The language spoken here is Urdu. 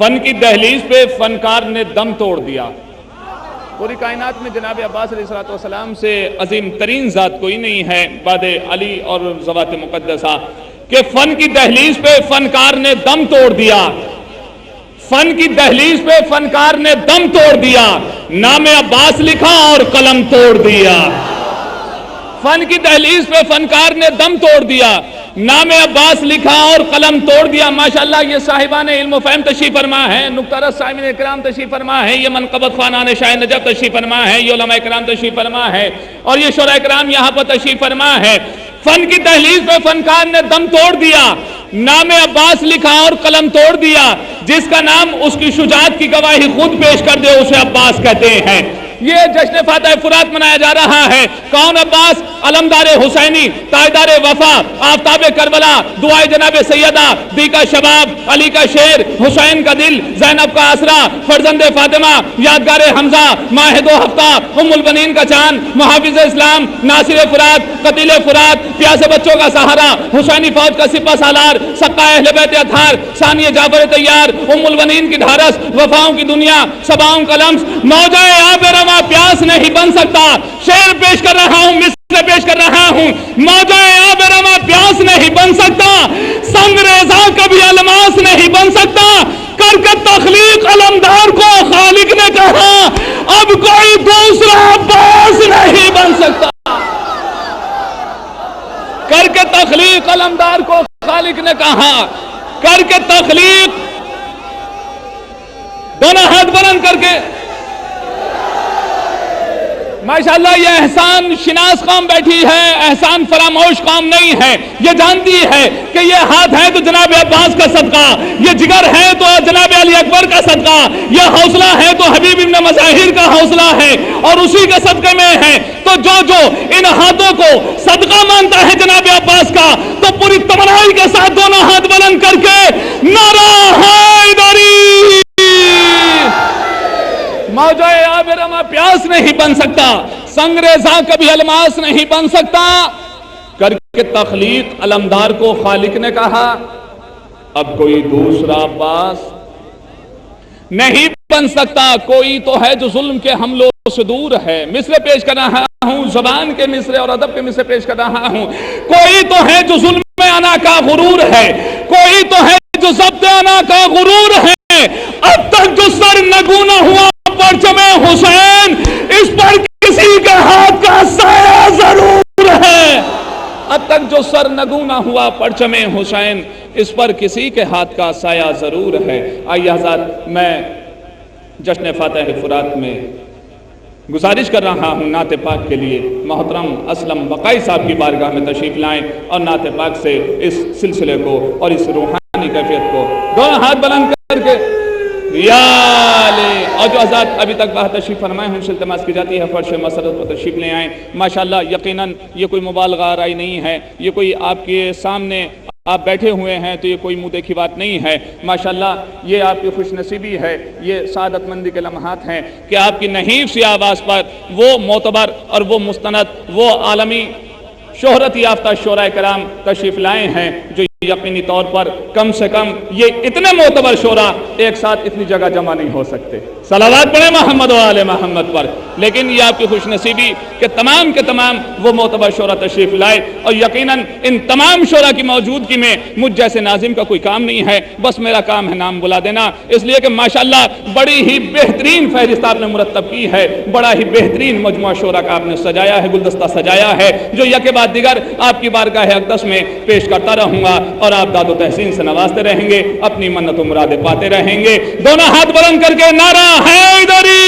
فن کی دہلیز پہ فنکار نے دم توڑ دیا. پوری کائنات میں جناب عباس علیہ السلام سے عظیم ترین ذات کوئی نہیں ہے بعد علی اور ذوات مقدسہ کہ فن کی دہلیز پہ فنکار نے دم توڑ دیا. فن کی دہلیز پہ فنکار نے دم توڑ دیا، نام عباس لکھا اور قلم توڑ دیا. فن کی دہلیز پہ فنکار نے دم توڑ دیا، نام عباس لکھا اور قلم توڑ دیا. ماشاءاللہ یہ صاحبان علم و فہم تشریف فرما ہے، نکتہ رس صاحبین اکرام تشریف فرما ہے، یہ منقبت خوانان شاہ نجف تشریف فرما ہے، یہ علماء اکرام تشریف فرما ہے اور یہ شورا اکرام یہاں پر تشریف فرما ہے. فن کی دہلیز پہ فنکار نے دم توڑ دیا، نام عباس لکھا اور قلم توڑ دیا. جس کا نام اس کی شجاعت کی گواہی خود پیش کر دے اسے عباس کہتے ہیں. یہ جشن فاتح فرات منایا جا رہا ہے. کون عباس؟ علمدار حسینی، تاجدار وفا، آفتاب کربلا، دعائے جناب سیدہ، دی کا شباب، علی کا شیر، حسین کا دل، زینب کا آسرا، فرزند فاطمہ، یادگار حمزہ، ماہ دو ہفتہ، ام البنین کا چاند، محافظ اسلام، ناصر فرات، قتیل فرات، پیاسے بچوں کا سہارا، حسینی فوج کا سپہ سالار، سقا اہل بیت اطہار، ثانی جعفر طیار، ام البنین کی ڈھارس، وفاؤں کی دنیا، سباؤں کا لمس، موجہ آب رواں پیاس نہیں بن سکتا. شعر پیش کر رہا ہوں، مصر پیش کر رہا ہوں. موجہ آب رواں پیاس نہیں بن سکتا، سنگ ریزہ کبھی الماس نہیں بن سکتا. کر کے تخلیق علمدار کو خالق نے کہا اب کوئی دوسرا عباس نہیں بن سکتا. کر کے تخلیق علمدار کو خالق نے کہا، کر کے تخلیق، دونوں ہاتھ بلند کر کے. ماشاءاللہ یہ احسان شناس قوم بیٹھی ہے، احسان فراموش قوم نہیں ہے. یہ جانتی ہے کہ یہ ہاتھ ہے تو جناب عباس کا صدقہ، یہ جگر ہے تو جناب علی اکبر کا صدقہ، یہ حوصلہ ہے تو حبیب ابن مظاہر کا حوصلہ ہے اور اسی کے صدقے میں ہے. تو جو ان ہاتھوں کو صدقہ مانتا ہے جناب عباس کا تو پوری تمنائی کے ساتھ دونوں ہاتھ بلند کر کے نعرہ حیدری. موجہ آب رواں پیاس نہیں بن سکتا، سنگ ریزہ کبھی الماس نہیں بن سکتا. کر کے تخلیق علمدار کو خالق نے کہا اب کوئی دوسرا عباس نہیں بن سکتا. کوئی تو ہے جو ظلم کے حملوں سے دور ہے. مصر پیش کر رہا ہوں، زبان کے مصر اور ادب کے مصر پیش کر رہا ہوں. کوئی تو ہے جو ظلم انا کا غرور ہے، کوئی تو ہے جو ضبط انا کا غرور ہے. اب تک جو سر نگوں نہ ہوا پرچم حسین، اس پر کسی کے ہاتھ کا سایہ ضرور ہے. اب تک جو سر نگوں نہ ہوا پرچم حسین، اس پر کسی کے ہاتھ کا سایہ ضرور ہے. آئیے حضرات، میں جشن فاتح فرات میں گزارش کر رہا ہوں نعت پاک کے لیے محترم اسلم بقائی صاحب کی بارگاہ میں تشریف لائیں اور نعت پاک سے اس سلسلے کو اور اس روحانی کیفیت کو دونوں ہاتھ بلند کر کے یا لے. اور جو حضرات ابھی تک باہر تشریف فرمائے ہیں ان سے التماس کی جاتی ہے فرش مسرت پر تشریف لے آئیں. ماشاءاللہ یقیناً یہ کوئی مبالغہ آرائی نہیں ہے، یہ کوئی آپ کے سامنے آپ بیٹھے ہوئے ہیں تو یہ کوئی منہ دیکھی بات نہیں ہے. ماشاءاللہ یہ آپ کی خوش نصیبی ہے، یہ سعادت مندی کے لمحات ہیں کہ آپ کی نحیف سی آواز پر وہ معتبر اور وہ مستند، وہ عالمی شہرت یافتہ شعراء کرام تشریف لائے ہیں جو یقینی طور پر کم سے کم یہ اتنے معتبر شعراء ایک ساتھ اتنی جگہ جمع نہیں ہو سکتے. صلوات پڑھیں محمد و آل محمد پر. لیکن یہ آپ کی خوش نصیبی کہ تمام کے تمام وہ معتبر شعراء تشریف لائے اور یقیناً ان تمام شعراء کی موجودگی میں مجھ جیسے ناظم کا کوئی کام نہیں ہے، بس میرا کام ہے نام بلا دینا. اس لیے کہ ماشاءاللہ بڑی ہی بہترین فہرست آپ نے مرتب کی ہے، بڑا ہی بہترین مجموعہ شعراء کا آپ نے سجایا ہے، گلدستہ سجایا ہے جو یک بعد دیگر آپ کی بارگاہ اقدس میں پیش کرتا رہوں گا اور آپ داد و تحسین سے نوازتے رہیں گے، اپنی منت و مرادیں پاتے رہیں گے. دونوں ہاتھ بلند کر کے نعرہ حیدری.